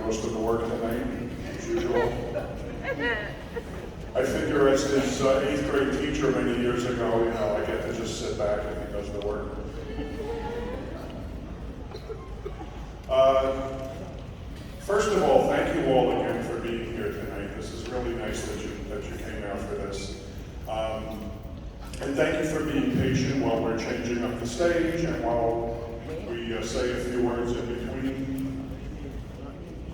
most of the work tonight, as usual. I figure as his 8th grade teacher many years ago, you know, I get to just sit back and he does the work. First of all, thank you all again for being here tonight. This is really nice that you came out for this. And thank you for being patient while we're changing up the stage and while we say a few words in between.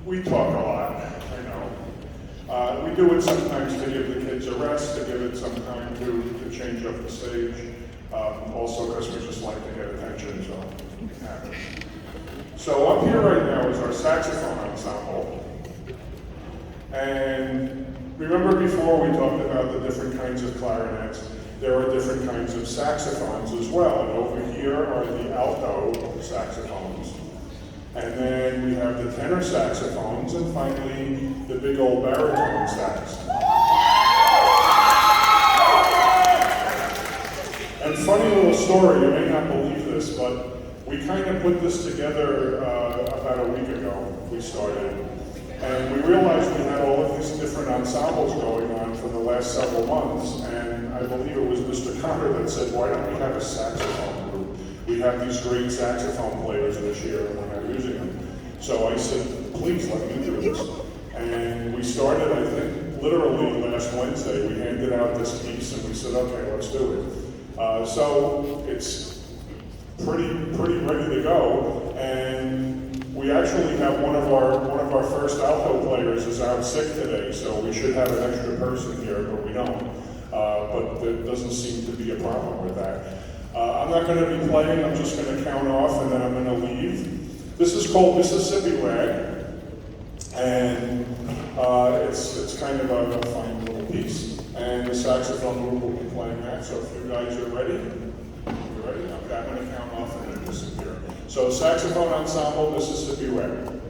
We talk a lot, I know. We do it sometimes to give the kids a rest, to give it some time to change up the stage. Also because we just like to get attention, so it happens. So up here right now is our saxophone ensemble. And remember before we talked about the different kinds of clarinets, there are different kinds of saxophones as well. And over here are the alto saxophones. And then we have the tenor saxophones, and finally, the big old baritone sax. And funny little story, you may not believe this, but we kind of put this together about a week ago, we started. And we realized we had all of these different ensembles going on for the last several months, and I believe it was Mr. Connor that said, why don't we have a saxophone group? We have these great saxophone players this year, and we're not using them. So I said, please let me do this. And we started, I think, literally last Wednesday. We handed out this piece, and we said, okay, let's do it. So it's pretty ready to go, and we actually have one of our first alto players is out sick today, so we should have an extra person here, but we don't. But there doesn't seem to be a problem with that. I'm not going to be playing. I'm just going to count off, and then I'm going to leave. This is called Mississippi Rag, and it's kind of a fine little piece. And the saxophone group will be playing that. So if you guys are ready. Ready? Okay, I'm going to count off and then disappear. So saxophone ensemble, Mississippi Rag.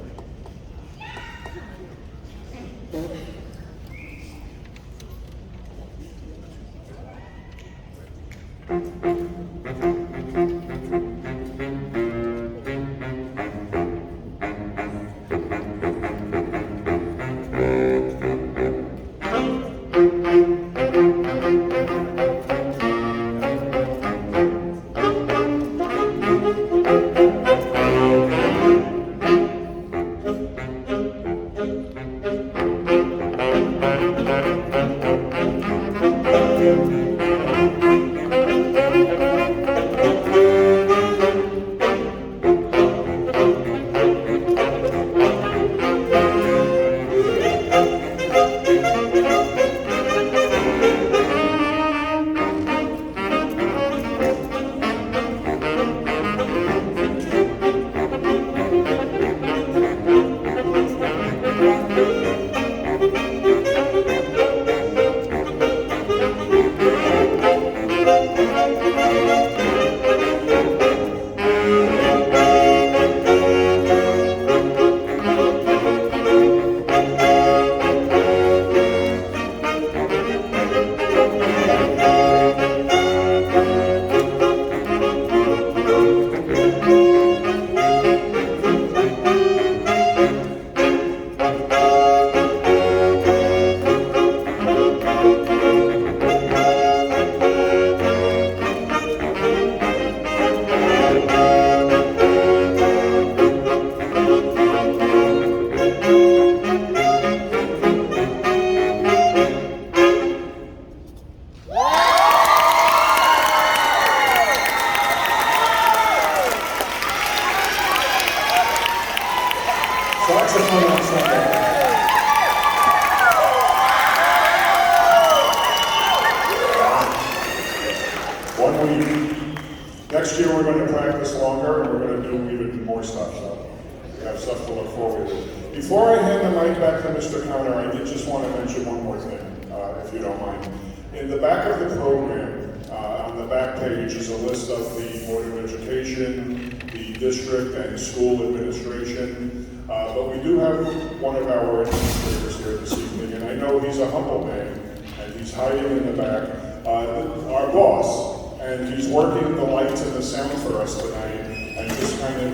Saxophone ensemble. One week. Next year we're going to practice longer and we're going to do even more stuff, so we have stuff to look forward to. Before I hand the mic back to Mr. Connor, I did just want to mention one more thing, if you don't mind. In the back of the program, on the back page is a list of the Board of Education, the district and school administration. But we do have one of our administrators here this evening, and I know he's a humble man, and he's hiding in the back. Our boss, and he's working the lights and the sound for us tonight, and just kind of